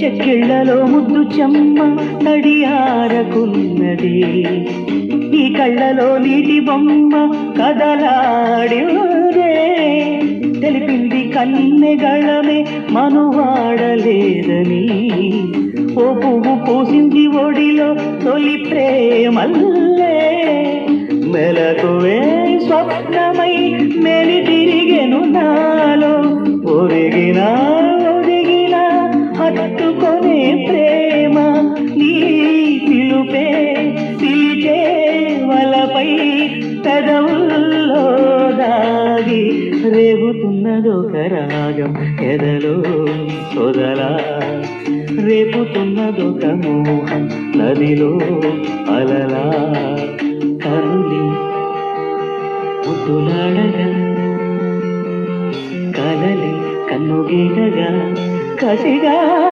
చెక్కిళ్లలో ముద్దు చెమ్మ తడియారకున్నది, ఈ కళ్ళలో నీటి బొమ్మ కదలాడిదే. తెలిపింది కన్నెగళమే మనువాడలేదని, ఓ పువ్వు పూసింది ఒడిలో తొలి ప్రేమల్లే. మెలకువే స్వప్నమై మెలి తిరిగెను నాలో, ఒరిగినా ఒదిగినా హత్తుకొనే ప్రేమ. నీ పిలుపే పిలిచే వలపై పెదవుల్లో దాగి రేగుతున్నదొక రాగం ఎదలో సొదలా, రేపుతున్నదొక మోహం నదిలో అలలా. కరులి ముద్దులాడగా, కలలి కన్నుగీటగా కసిగా